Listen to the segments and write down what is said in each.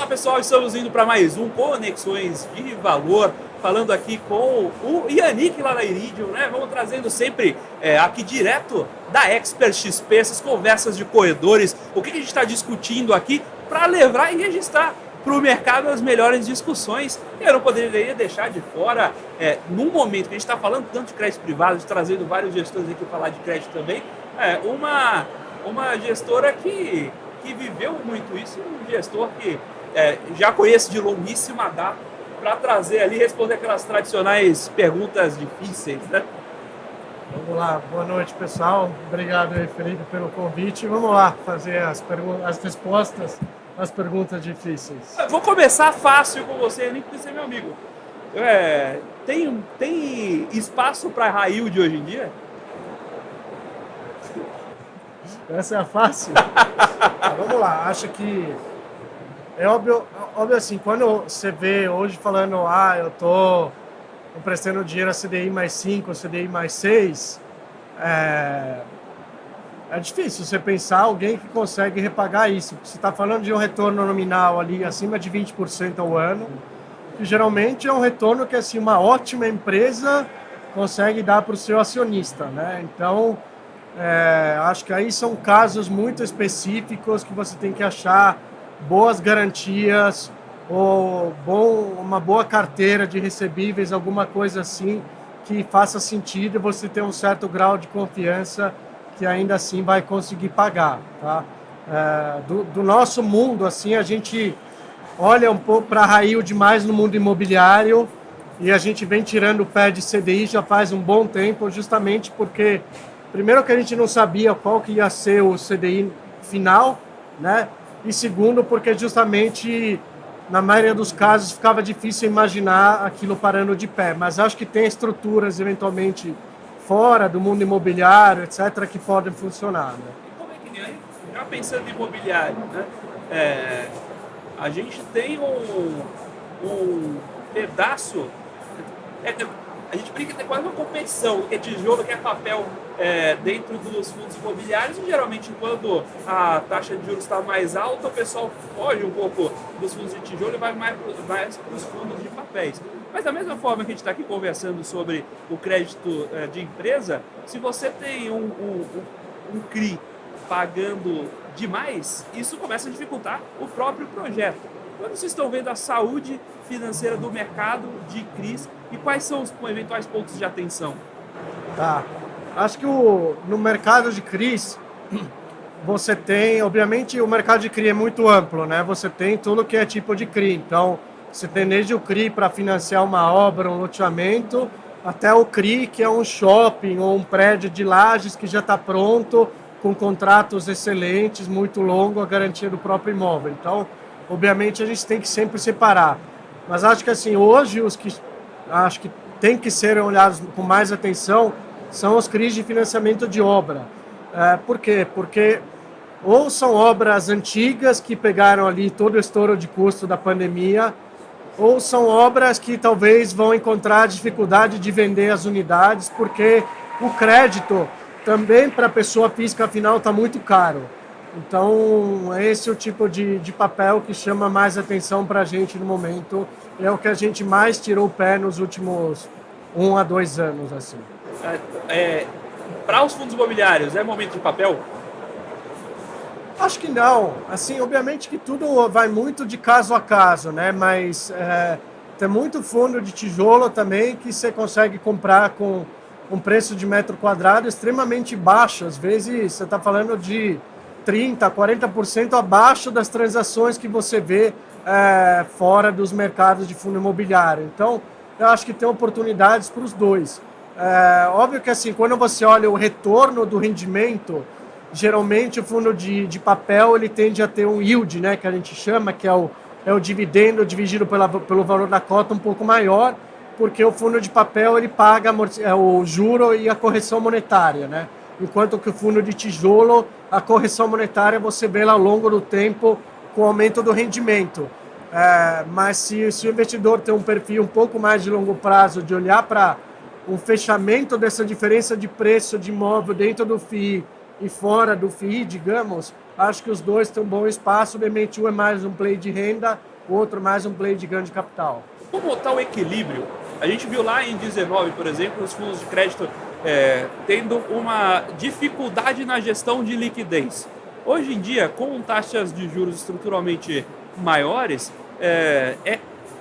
Olá pessoal, estamos indo para mais um Conexões de Valor, falando aqui com o Yannick lá da Iridium, né? Vamos trazendo sempre aqui direto da Expert XP essas conversas de corredores, o que a gente está discutindo aqui para levar e registrar para o mercado as melhores discussões. Eu não poderia deixar de fora, num momento que a gente está falando tanto de crédito privado, trazendo vários gestores aqui para falar de crédito também, uma gestora que viveu muito isso, um gestor que já conheço de longuíssima data, para trazer ali, responder aquelas tradicionais perguntas difíceis, né? Vamos lá, boa noite pessoal, obrigado aí, Felipe, pelo convite. Vamos lá fazer as respostas às perguntas difíceis. Vou começar fácil com você, nem porque você é meu amigo. Tem espaço para high yield hoje em dia? Essa é a fácil? Vamos lá, acho que é óbvio assim, quando você vê hoje falando, eu tô emprestando dinheiro a CDI mais 5, CDI mais 6, é difícil você pensar alguém que consegue repagar isso. Você está falando de um retorno nominal ali acima de 20% ao ano, que geralmente é um retorno que assim, uma ótima empresa consegue dar para o seu acionista, né? Então, acho que aí são casos muito específicos que você tem que achar boas garantias ou uma boa carteira de recebíveis, alguma coisa assim que faça sentido e você ter um certo grau de confiança que ainda assim vai conseguir pagar, tá? Do nosso mundo, assim, a gente olha um pouco para high yield mais no mundo imobiliário e a gente vem tirando o pé de CDI já faz um bom tempo, justamente porque primeiro que a gente não sabia qual que ia ser o CDI final, né? E segundo, porque justamente, na maioria dos casos, ficava difícil imaginar aquilo parando de pé. Mas acho que tem estruturas, eventualmente, fora do mundo imobiliário, etc., que podem funcionar. Né? E como é que nem aí, já pensando em imobiliário, né? A gente tem um pedaço... A gente brinca que é quase uma competição, que é tijolo, que é papel dentro dos fundos imobiliários, e geralmente quando a taxa de juros está mais alta, o pessoal foge um pouco dos fundos de tijolo e vai mais para os fundos de papéis. Mas da mesma forma que a gente está aqui conversando sobre o crédito de empresa, se você tem um CRI pagando demais, isso começa a dificultar o próprio projeto. Quando vocês estão vendo a saúde financeira do mercado de CRIs e quais são os eventuais pontos de atenção? Tá. Acho que no mercado de CRIs, você tem, obviamente, o mercado de CRI é muito amplo, né? Você tem tudo que é tipo de CRI. Então, você tem desde o CRI para financiar uma obra, um loteamento, até o CRI que é um shopping ou um prédio de lajes que já está pronto, com contratos excelentes, muito longo, a garantia do próprio imóvel. Então, obviamente, a gente tem que sempre separar. Mas acho que assim, hoje os que acho que tem que ser olhados com mais atenção são os CRIs de financiamento de obra. Por quê? Porque ou são obras antigas que pegaram ali todo o estouro de custo da pandemia, ou são obras que talvez vão encontrar dificuldade de vender as unidades, porque o crédito também para a pessoa física final está muito caro. Então, esse é o tipo de papel que chama mais atenção para a gente no momento. É o que a gente mais tirou o pé nos últimos 1 a 2 anos. Assim. Para os fundos imobiliários, é momento de papel? Acho que não. Assim, obviamente que tudo vai muito de caso a caso, né? Mas tem muito fundo de tijolo também que você consegue comprar com um preço de metro quadrado extremamente baixo. Às vezes, você está falando de 30%, 40% abaixo das transações que você vê fora dos mercados de fundo imobiliário. Então, eu acho que tem oportunidades para os dois. Óbvio que assim, quando você olha o retorno do rendimento, geralmente o fundo de papel ele tende a ter um yield, né, que a gente chama, que é o dividendo dividido pelo valor da cota um pouco maior, porque o fundo de papel ele paga o juro e a correção monetária, né? Enquanto que o fundo de tijolo, a correção monetária você vê lá ao longo do tempo com o aumento do rendimento. Mas se o investidor tem um perfil um pouco mais de longo prazo, de olhar para um fechamento dessa diferença de preço de imóvel dentro do FII e fora do FII, digamos, acho que os dois têm um bom espaço. Obviamente, um é mais um play de renda, o outro mais um play de ganho de capital. Como está o equilíbrio? A gente viu lá em 19, por exemplo, os fundos de crédito tendo uma dificuldade na gestão de liquidez. Hoje em dia, com taxas de juros estruturalmente maiores,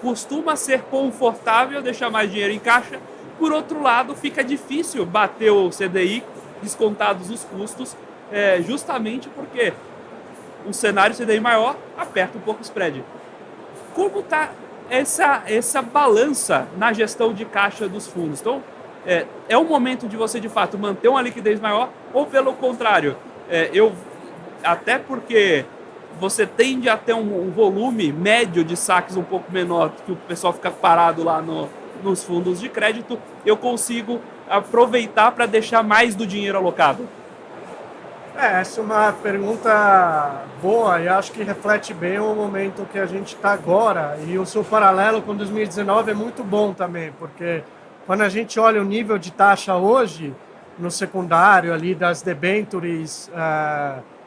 costuma ser confortável deixar mais dinheiro em caixa. Por outro lado, fica difícil bater o CDI, descontados os custos, justamente porque um cenário CDI maior aperta um pouco o spread. Como está essa balança na gestão de caixa dos fundos? Então, é um momento de você, de fato, manter uma liquidez maior ou, pelo contrário, até porque você tende a ter um volume médio de saques um pouco menor, que o pessoal fica parado lá nos fundos de crédito, eu consigo aproveitar para deixar mais do dinheiro alocado? Essa é uma pergunta boa e acho que reflete bem o momento que a gente está agora. E o seu paralelo com 2019 é muito bom também, porque quando a gente olha o nível de taxa hoje, no secundário ali das debêntures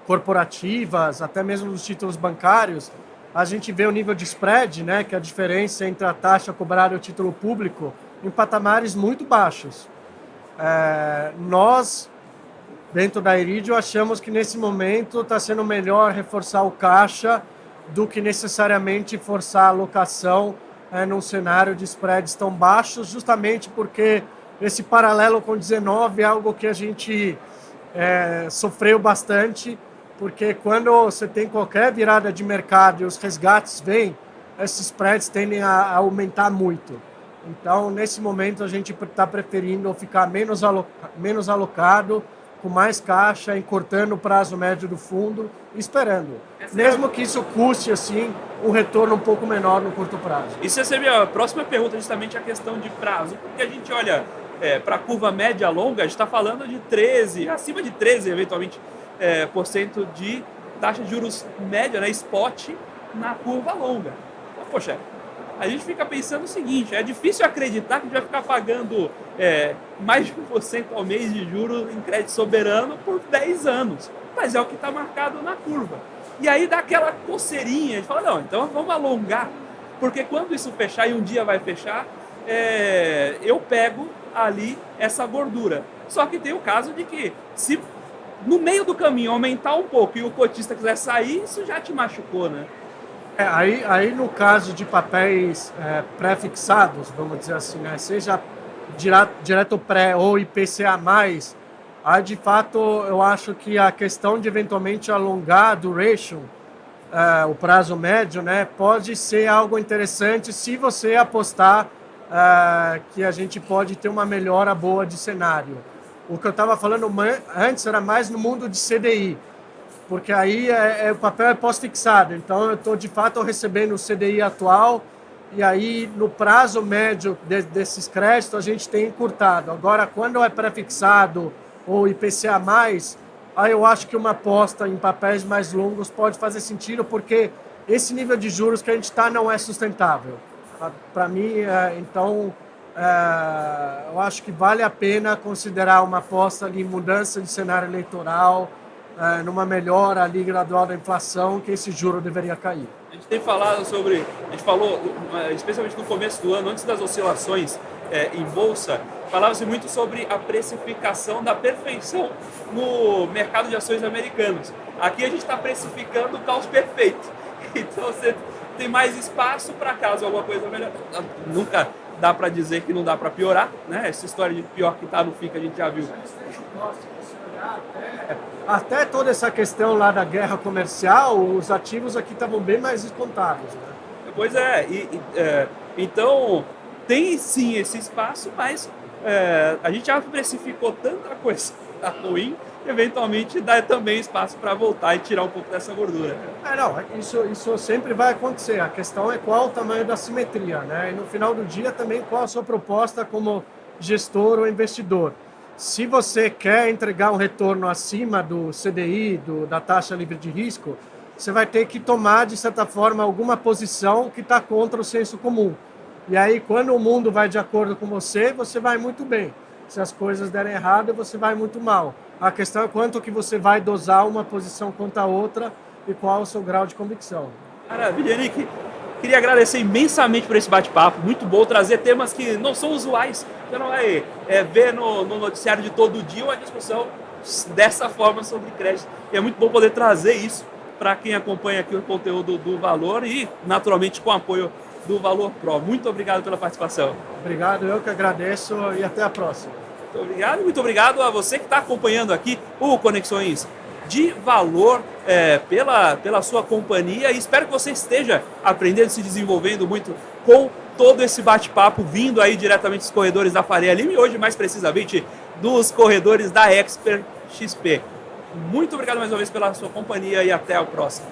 corporativas, até mesmo dos títulos bancários, a gente vê o nível de spread, né, que é a diferença entre a taxa cobrada e o título público, em patamares muito baixos. Nós, dentro da Iridium, achamos que nesse momento está sendo melhor reforçar o caixa do que necessariamente forçar a alocação num cenário de spreads tão baixos, justamente porque esse paralelo com 19 é algo que a gente sofreu bastante, porque quando você tem qualquer virada de mercado e os resgates vêm, esses spreads tendem a aumentar muito. Então, nesse momento, a gente está preferindo ficar menos alocado, com mais caixa, encurtando o prazo médio do fundo e esperando. Mesmo que isso custe, assim, um retorno um pouco menor no curto prazo. Isso é a minha próxima pergunta, justamente a questão de prazo. Porque a gente olha para a curva média longa, a gente está falando de 13, acima de 13, eventualmente, por cento de taxa de juros média, né, spot, na curva longa. Então, poxa, a gente fica pensando o seguinte, é difícil acreditar que a gente vai ficar pagando mais de 1% ao mês de juros em crédito soberano por 10 anos. Mas é o que está marcado na curva. E aí dá aquela coceirinha, a gente fala, não, então vamos alongar, porque quando isso fechar, e um dia vai fechar, eu pego ali essa gordura. Só que tem o caso de que, se no meio do caminho aumentar um pouco e o cotista quiser sair, isso já te machucou, né? Aí no caso de papéis pré-fixados, vamos dizer assim, né, seja direto pré ou IPCA+, aí de fato eu acho que a questão de eventualmente alongar a duration, o prazo médio, né, pode ser algo interessante se você apostar que a gente pode ter uma melhora boa de cenário. O que eu estava falando antes era mais no mundo de CDI, porque aí o papel é pós-fixado, então eu estou de fato recebendo o CDI atual e aí no prazo médio desses créditos a gente tem encurtado. Agora, quando é pré-fixado ou IPCA+, aí eu acho que uma aposta em papéis mais longos pode fazer sentido, porque esse nível de juros que a gente está não é sustentável. Para mim, então, eu acho que vale a pena considerar uma aposta ali em mudança de cenário eleitoral, numa melhora ali gradual da inflação, que esse juro deveria cair. A gente tem falado a gente falou, especialmente no começo do ano, antes das oscilações em bolsa, falava-se muito sobre a precificação da perfeição no mercado de ações americanos. Aqui a gente está precificando o caos perfeito. Então você tem mais espaço para caso alguma coisa melhor. Nunca dá para dizer que não dá para piorar, né? Essa história de pior que está no fim que a gente já viu. Até toda essa questão lá da guerra comercial, os ativos aqui estavam bem mais descontados, né? Pois então tem sim esse espaço, mas a gente já precificou tanta coisa ruim, eventualmente dá também espaço para voltar e tirar um pouco dessa gordura. Isso sempre vai acontecer. A questão é qual o tamanho da simetria, né? E no final do dia também qual a sua proposta como gestor ou investidor. Se você quer entregar um retorno acima do CDI, da taxa livre de risco, você vai ter que tomar, de certa forma, alguma posição que está contra o senso comum. E aí, quando o mundo vai de acordo com você, você vai muito bem. se as coisas derem errado, você vai muito mal. A questão é quanto que você vai dosar uma posição contra a outra e qual é o seu grau de convicção. Maravilha, Nick. Queria agradecer imensamente por esse bate-papo, muito bom trazer temas que não são usuais. Você não vai ver no noticiário de todo dia uma discussão dessa forma sobre crédito. E é muito bom poder trazer isso para quem acompanha aqui o conteúdo do Valor e, naturalmente, com o apoio do Valor Pro. Muito obrigado pela participação. Obrigado, eu que agradeço e até a próxima. Muito obrigado a você que está acompanhando aqui o Conexões de Valor pela sua companhia e espero que você esteja aprendendo e se desenvolvendo muito com todo esse bate-papo vindo aí diretamente dos corredores da Faria Lima e hoje mais precisamente dos corredores da Expert XP. Muito obrigado mais uma vez pela sua companhia e até a próxima.